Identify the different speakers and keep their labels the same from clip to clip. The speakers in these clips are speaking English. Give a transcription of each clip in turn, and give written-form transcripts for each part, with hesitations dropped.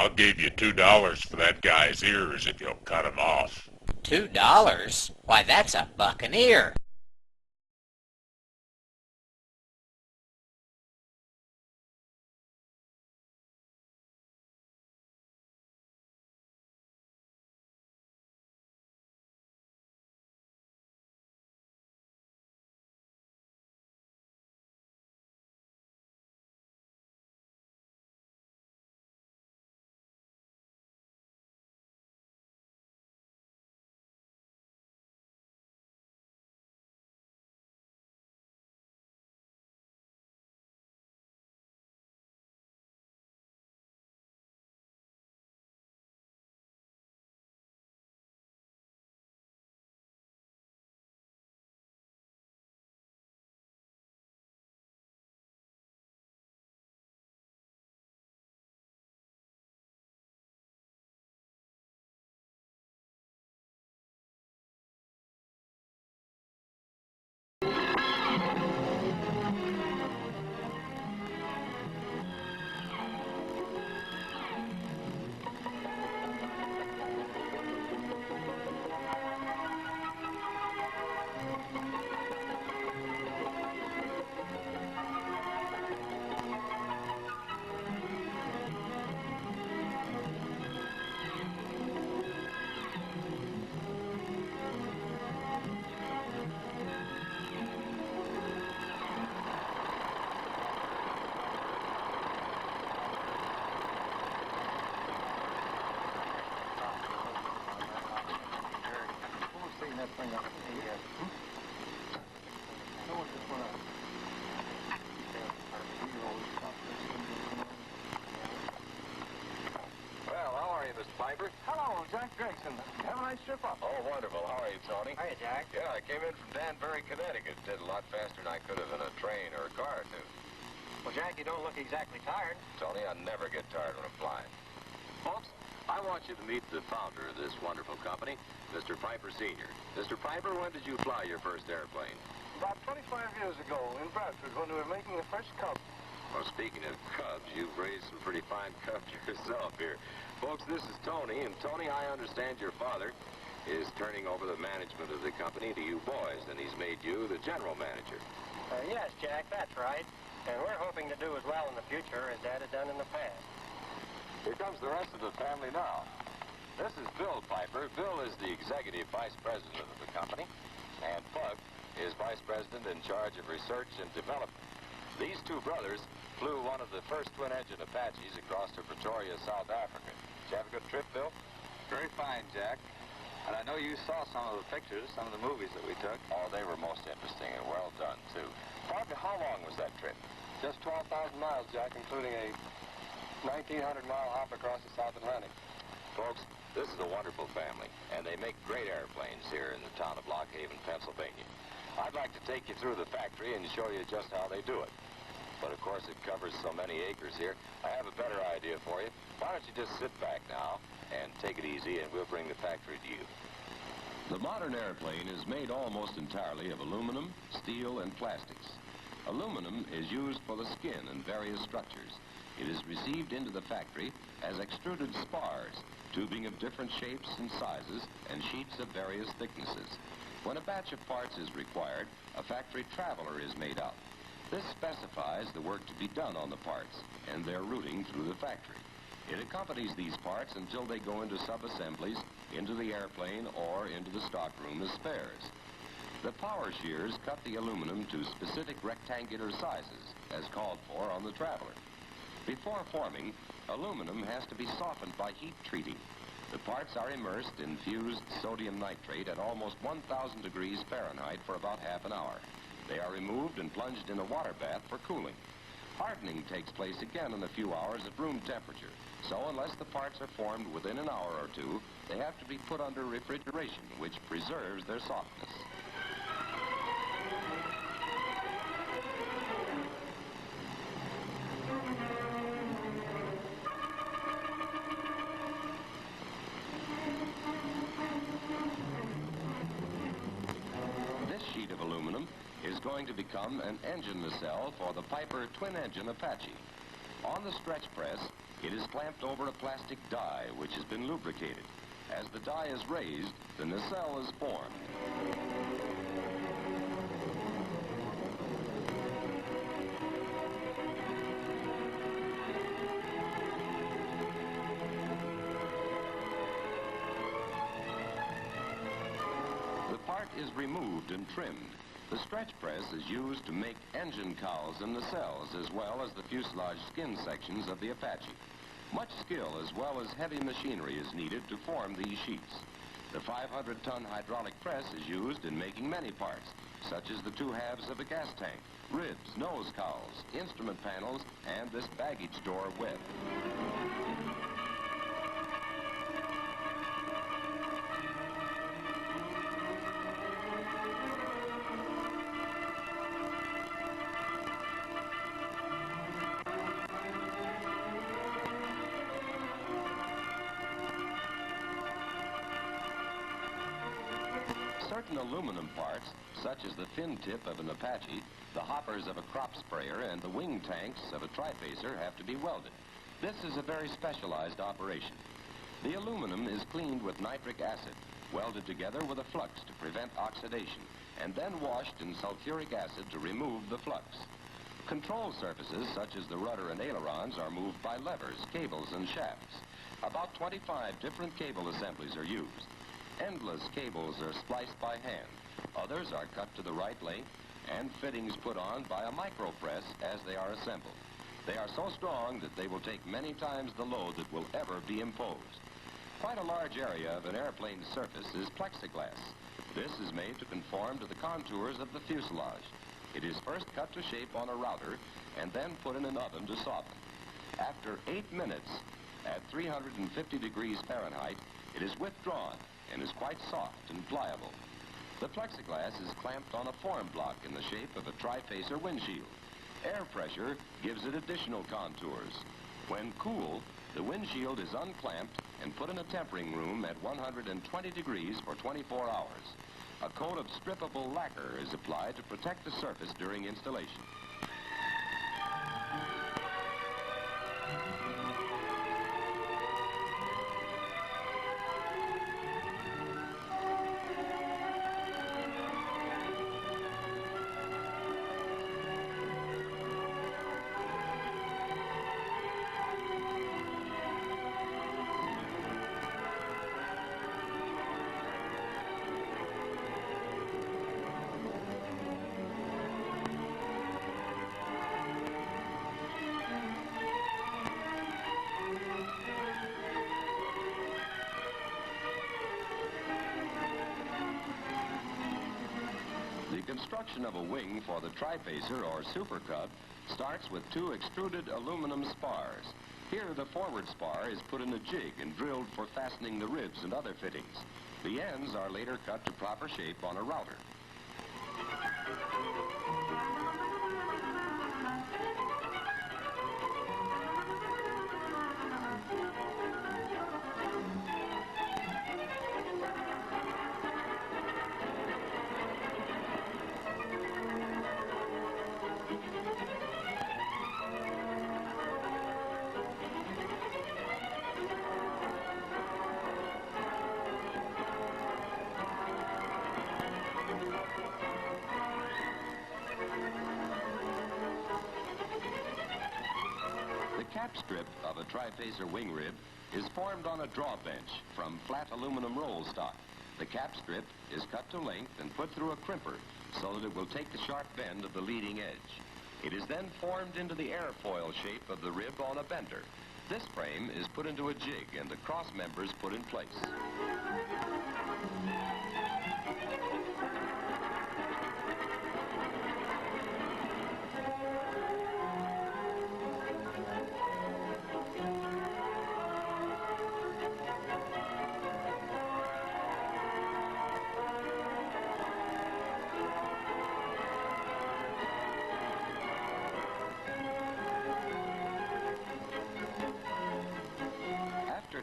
Speaker 1: I'll give you $2 for that guy's ears if you'll cut 'em off.
Speaker 2: $2? Why, that's a buccaneer.
Speaker 3: Well, how are you, Mr. Piper?
Speaker 4: Hello, Jack Gregson. Have a nice trip up.
Speaker 3: Oh, wonderful. How are you, Tony?
Speaker 4: Hiya, Jack.
Speaker 3: Yeah, I came in from Danbury, Connecticut. Did a lot faster than I could have in a train or a car, too.
Speaker 4: Well, Jack, you don't look exactly tired.
Speaker 3: Tony, I never get tired when I'm flying. Folks, I want you to meet the founder of this wonderful company, Mr. Piper Sr. Mr. Piper, when did you fly your first airplane?
Speaker 4: About 25 years ago in Bradford when we were making the first Cub.
Speaker 3: Well, speaking of cubs, you've raised some pretty fine cubs yourself here. Folks, this is Tony, and Tony, I understand your father is turning over the management of the company to you boys, and he's made you the general manager.
Speaker 4: Yes, Jack, that's right. And we're hoping to do as well in the future as Dad had done in the past.
Speaker 3: Here comes the rest of the family now. This is Bill Piper. Bill is the executive vice president of the company, and Bug is vice president in charge of research and development. These two brothers flew one of the first twin-engine Apaches across to Pretoria, South Africa. Did you have a good trip, Bill?
Speaker 5: Very fine, Jack. And I know you saw some of the pictures, some of the movies that we took.
Speaker 3: Oh, they were most interesting and well done, too. Bug, how long was that trip?
Speaker 5: Just 12,000 miles, Jack, including a 1,900-mile hop across the South Atlantic.
Speaker 3: Folks, this is a wonderful family, and they make great airplanes here in the town of Lockhaven, Pennsylvania. I'd like to take you through the factory and show you just how they do it. But, of course, it covers so many acres here. I have a better idea for you. Why don't you just sit back now and take it easy, and we'll bring the factory to you.
Speaker 6: The modern airplane is made almost entirely of aluminum, steel, and plastics. Aluminum is used for the skin and various structures. It is received into the factory as extruded spars, tubing of different shapes and sizes, and sheets of various thicknesses. When a batch of parts is required, a factory traveler is made up. This specifies the work to be done on the parts and their routing through the factory. It accompanies these parts until they go into sub-assemblies, into the airplane, or into the stockroom as spares. The power shears cut the aluminum to specific rectangular sizes, as called for on the Traveler. Before forming, aluminum has to be softened by heat treating. The parts are immersed in fused sodium nitrate at almost 1,000 degrees Fahrenheit for about half an hour. They are removed and plunged in a water bath for cooling. Hardening takes place again in a few hours at room temperature. So unless the parts are formed within an hour or two, they have to be put under refrigeration, which preserves their softness. This sheet of aluminum is going to become an engine nacelle for the Piper twin-engine Apache. On the stretch press, It is clamped over a plastic die which has been lubricated. As the die is raised, the nacelle is formed. The part is removed and trimmed. The stretch press is used to make engine cowls and nacelles as well as the fuselage skin sections of the Apache. Much skill as well as heavy machinery is needed to form these sheets. The 500-ton hydraulic press is used in making many parts, such as the two halves of a gas tank, ribs, nose cowls, instrument panels, and this baggage door web. Certain aluminum parts, such as the fin tip of an Apache, the hoppers of a crop sprayer, and the wing tanks of a Tripacer have to be welded. This is a very specialized operation. The aluminum is cleaned with nitric acid, welded together with a flux to prevent oxidation, and then washed in sulfuric acid to remove the flux. Control surfaces, such as the rudder and ailerons, are moved by levers, cables, and shafts. About 25 different cable assemblies are used. Endless cables are spliced by hand. Others are cut to the right length and fittings put on by a micropress as they are assembled. They are so strong that they will take many times the load that will ever be imposed. Quite a large area of an airplane's surface is plexiglass. This is made to conform to the contours of the fuselage. It is first cut to shape on a router and then put in an oven to soften. After 8 minutes at 350 degrees Fahrenheit, it is withdrawn and is quite soft and pliable. The plexiglass is clamped on a form block in the shape of a Tripacer windshield. Air pressure gives it additional contours. When cool, the windshield is unclamped and put in a tempering room at 120 degrees for 24 hours. A coat of strippable lacquer is applied to protect the surface during installation. The construction of a wing for the Tripacer or Super Cub starts with 2 extruded aluminum spars. Here the forward spar is put in a jig and drilled for fastening the ribs and other fittings. The ends are later cut to proper shape on a router. The cap strip of a Tripacer wing rib is formed on a draw bench from flat aluminum roll stock. The cap strip is cut to length and put through a crimper so that it will take the sharp bend of the leading edge. It is then formed into the airfoil shape of the rib on a bender. This frame is put into a jig and the cross members put in place.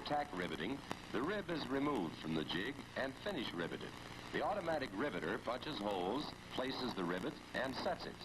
Speaker 6: Tack riveting, the rib is removed from the jig and finish riveted. The automatic riveter punches holes, places the rivet, and sets it.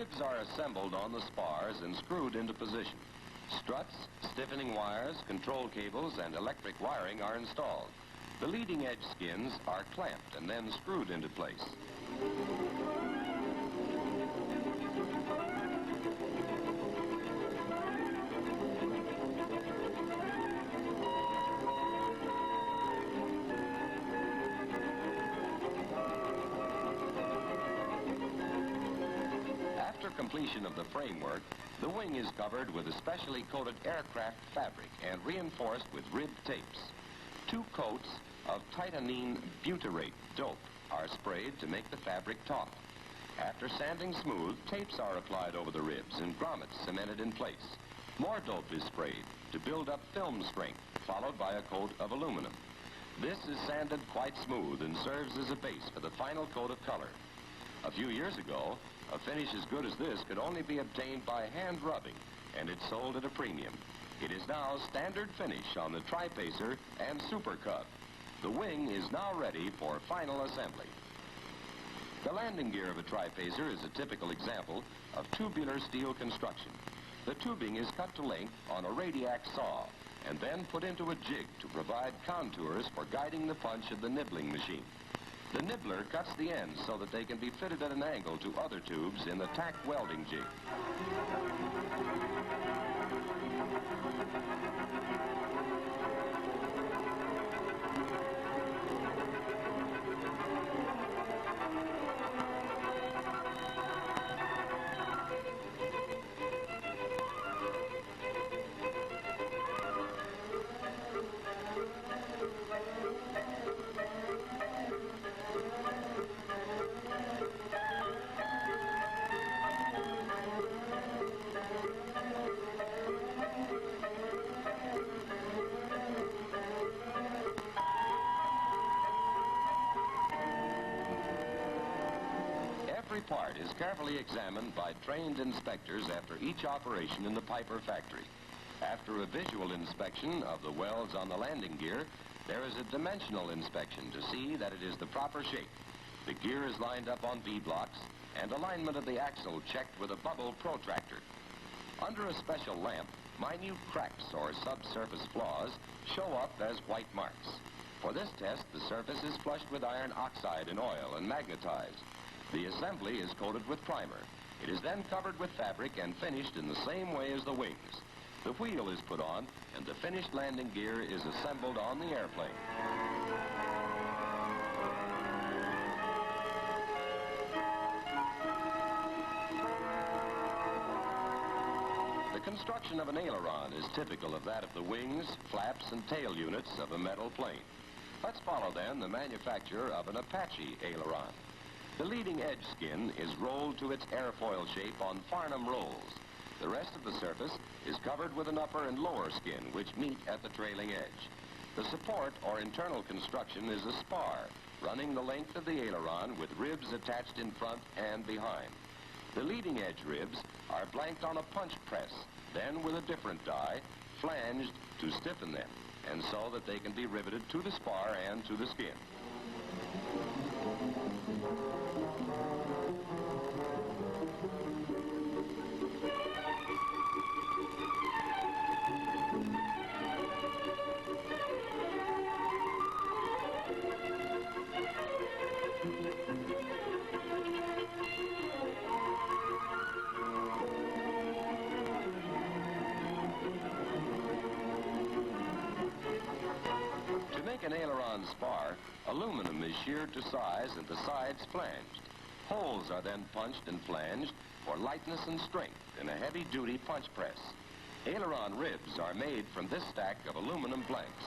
Speaker 6: ribs are assembled on the spars and screwed into position. Struts, stiffening wires, control cables, and electric wiring are installed. The leading edge skins are clamped and then screwed into place. After completion of the framework, the wing is covered with a specially coated aircraft fabric and reinforced with ribbed tapes. 2 coats of titanium butyrate dope are sprayed to make the fabric taut. After sanding smooth, tapes are applied over the ribs and grommets cemented in place. More dope is sprayed to build up film strength, followed by a coat of aluminum. This is sanded quite smooth and serves as a base for the final coat of color. A few years ago, a finish as good as this could only be obtained by hand rubbing, and it sold at a premium. It is now standard finish on the Tripacer and Super Cub. The wing is now ready for final assembly. The landing gear of a Tripacer is a typical example of tubular steel construction. The tubing is cut to length on a radiac saw and then put into a jig to provide contours for guiding the punch of the nibbling machine. The nibbler cuts the ends so that they can be fitted at an angle to other tubes in the tack welding jig. Every part is carefully examined by trained inspectors after each operation in the Piper factory. After a visual inspection of the welds on the landing gear, there is a dimensional inspection to see that it is the proper shape. The gear is lined up on V-blocks and alignment of the axle checked with a bubble protractor. Under a special lamp, minute cracks or subsurface flaws show up as white marks. For this test, the surface is flushed with iron oxide in oil and magnetized. The assembly is coated with primer. It is then covered with fabric and finished in the same way as the wings. The wheel is put on, and the finished landing gear is assembled on the airplane. The construction of an aileron is typical of that of the wings, flaps, and tail units of a metal plane. Let's follow then the manufacture of an Apache aileron. The leading edge skin is rolled to its airfoil shape on Farnham rolls. The rest of the surface is covered with an upper and lower skin which meet at the trailing edge. The support or internal construction is a spar running the length of the aileron with ribs attached in front and behind. The leading edge ribs are blanked on a punch press, then with a different die, flanged to stiffen them, and so that they can be riveted to the spar and to the skin. To make an aileron spar, aluminum is sheared to size and the sides flanged. Holes are then punched and flanged for lightness and strength in a heavy-duty punch press. Aileron ribs are made from this stack of aluminum blanks.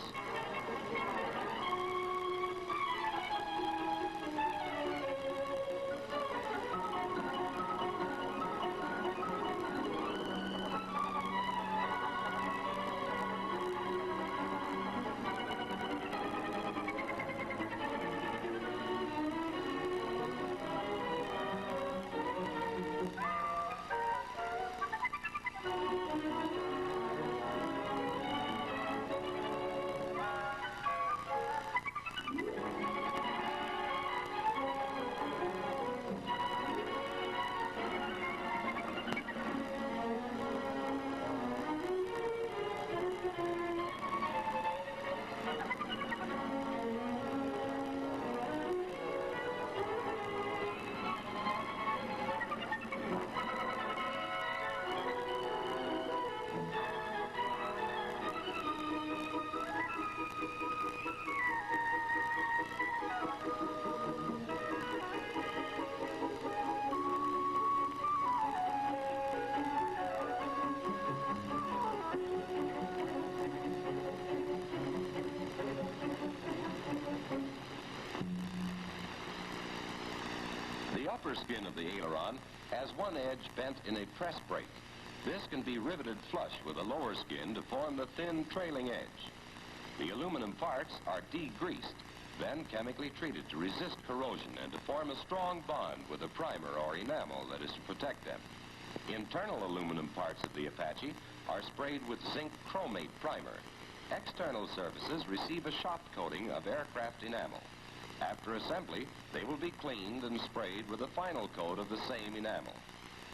Speaker 6: upper skin of the aileron has one edge bent in a press brake. This can be riveted flush with the lower skin to form the thin trailing edge. The aluminum parts are degreased, then chemically treated to resist corrosion and to form a strong bond with the primer or enamel that is to protect them. Internal aluminum parts of the Apache are sprayed with zinc chromate primer. External surfaces receive a shop coating of aircraft enamel. After assembly, they will be cleaned and sprayed with a final coat of the same enamel.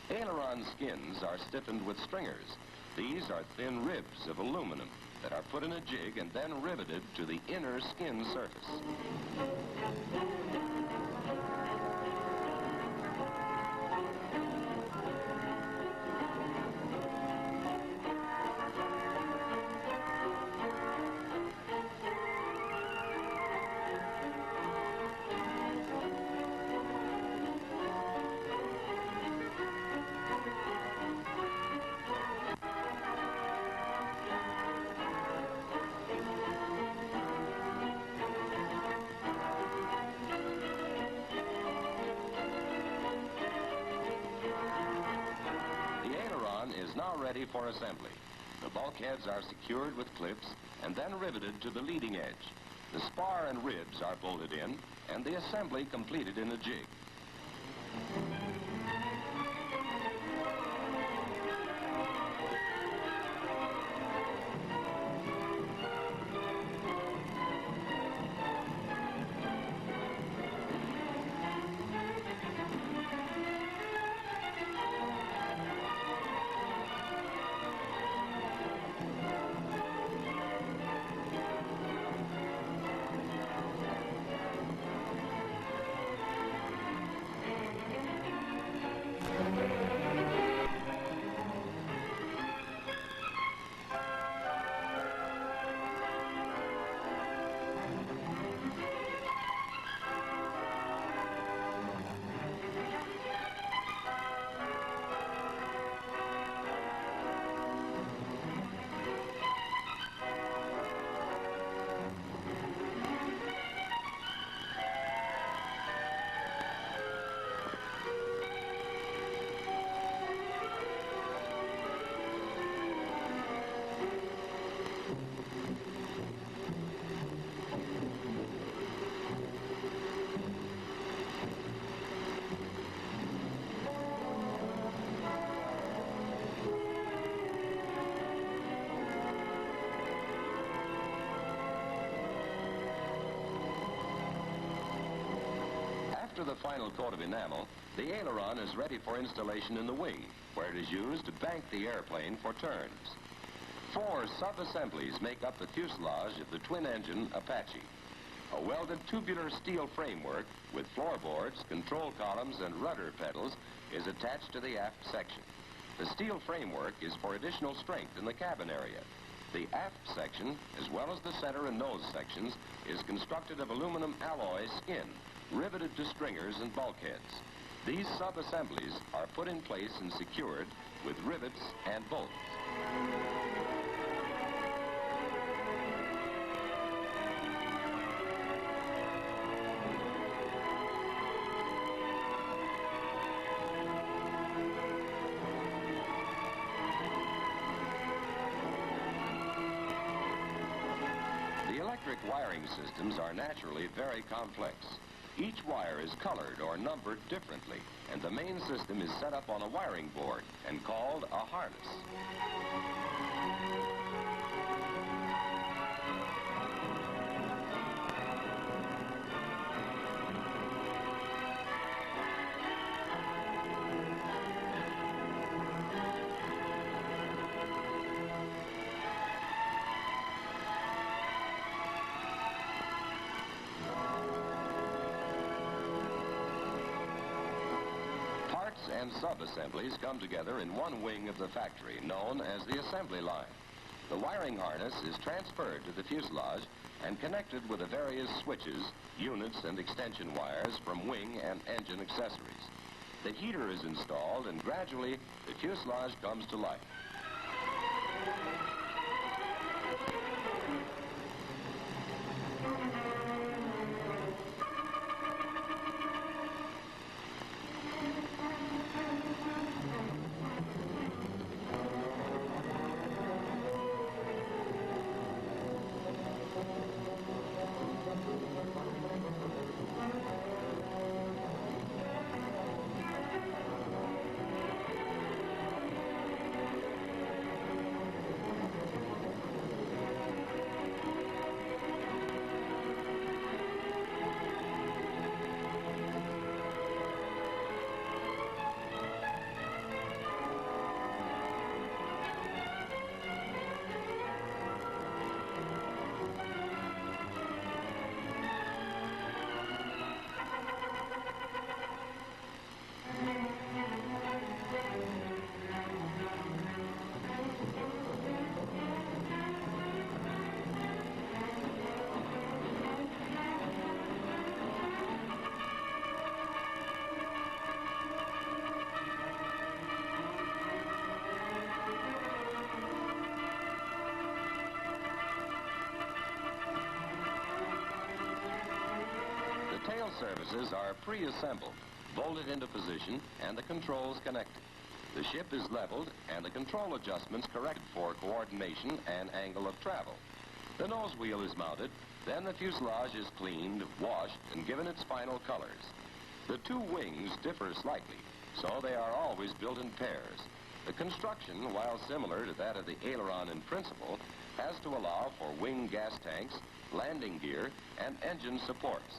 Speaker 6: Aileron skins are stiffened with stringers. These are thin ribs of aluminum that are put in a jig and then riveted to the inner skin surface. Is now ready for assembly. The bulkheads are secured with clips and then riveted to the leading edge. The spar and ribs are bolted in and the assembly completed in a jig. After the final coat of enamel, the aileron is ready for installation in the wing, where it is used to bank the airplane for turns. 4 sub-assemblies make up the fuselage of the twin-engine Apache. A welded tubular steel framework with floorboards, control columns, and rudder pedals is attached to the aft section. The steel framework is for additional strength in the cabin area. The aft section, as well as the center and nose sections, is constructed of aluminum alloy skin, riveted to stringers and bulkheads. These sub-assemblies are put in place and secured with rivets and bolts. The electric wiring systems are naturally very complex. Each wire is colored or numbered differently, and the main system is set up on a wiring board and called a harness. And sub-assemblies come together in one wing of the factory, known as the assembly line. The wiring harness is transferred to the fuselage and connected with the various switches, units, and extension wires from wing and engine accessories. The heater is installed, and gradually the fuselage comes to life. All surfaces are pre-assembled, bolted into position, and the controls connected. The ship is leveled, and the control adjustments corrected for coordination and angle of travel. The nose wheel is mounted, then the fuselage is cleaned, washed, and given its final colors. The two wings differ slightly, so they are always built in pairs. The construction, while similar to that of the aileron in principle, has to allow for wing gas tanks, landing gear, and engine supports.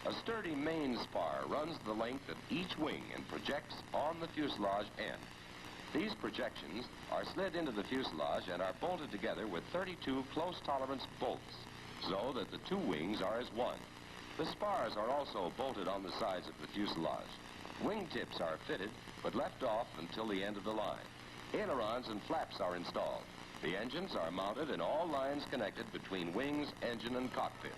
Speaker 6: A sturdy main spar runs the length of each wing and projects on the fuselage end. These projections are slid into the fuselage and are bolted together with 32 close tolerance bolts, so that the two wings are as one. The spars are also bolted on the sides of the fuselage. Wingtips are fitted, but left off until the end of the line. Ailerons and flaps are installed. The engines are mounted and all lines connected between wings, engine, and cockpit.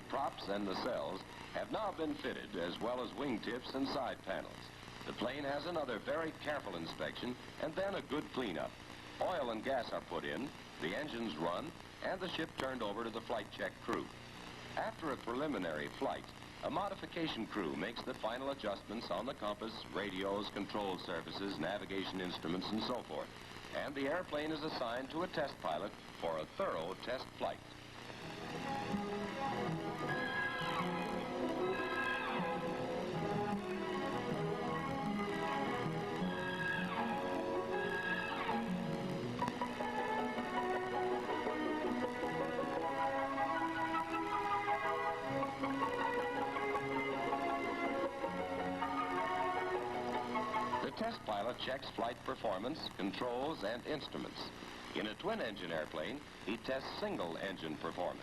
Speaker 6: Props and nacelles have now been fitted, as well as wingtips and side panels. The plane has another very careful inspection and then a good cleanup. Oil and gas are put in, the engines run, and the ship turned over to the flight check crew. After a preliminary flight, a modification crew makes the final adjustments on the compass, radios, control surfaces, navigation instruments, and so forth. And the airplane is assigned to a test pilot for a thorough test flight. Test pilot checks flight performance, controls, and instruments. In a twin-engine airplane, he tests single-engine performance.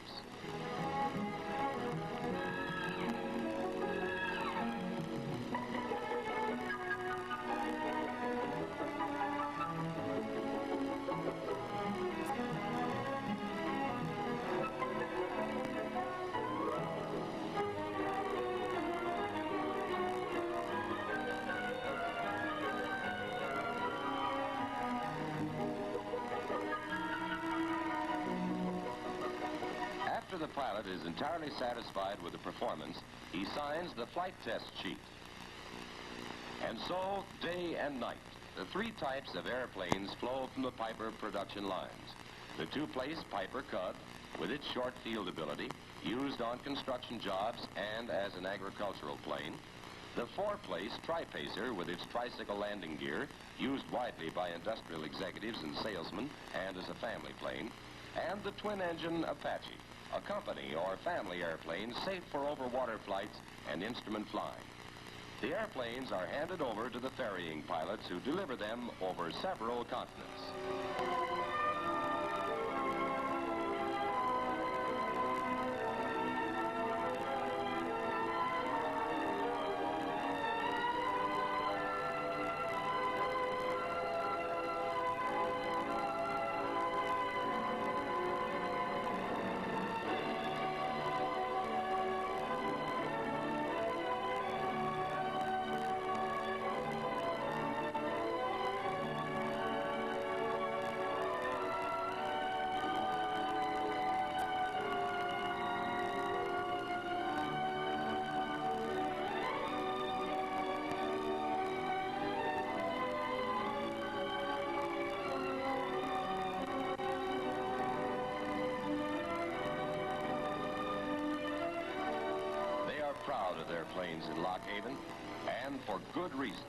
Speaker 6: After the pilot is entirely satisfied with the performance, he signs the flight test sheet. And so, day and night, the three types of airplanes flow from the Piper production lines. The two-place Piper Cud, with its short field ability, used on construction jobs and as an agricultural plane. The four-place Tripacer, with its tricycle landing gear, used widely by industrial executives and salesmen and as a family plane. And the twin-engine Apache, a company or family airplane safe for overwater flights and instrument flying. The airplanes are handed over to the ferrying pilots who deliver them over several continents. proud of their planes in Lock Haven, and for good reason.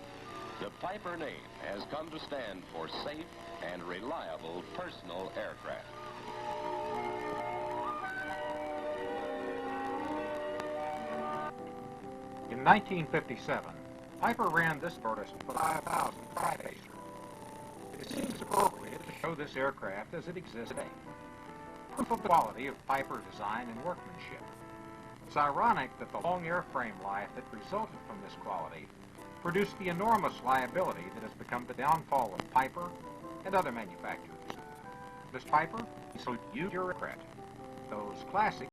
Speaker 6: The Piper name has come to stand for safe and reliable personal aircraft.
Speaker 7: In 1957, Piper ran this prototype for 5,000 Tripacer. It seems appropriate to show this aircraft as it exists today. Proof of the quality of Piper design and workmanship. It's ironic that the long airframe life that resulted from this quality produced the enormous liability that has become the downfall of Piper and other manufacturers. Mr. Piper, so use your aircraft. Those classic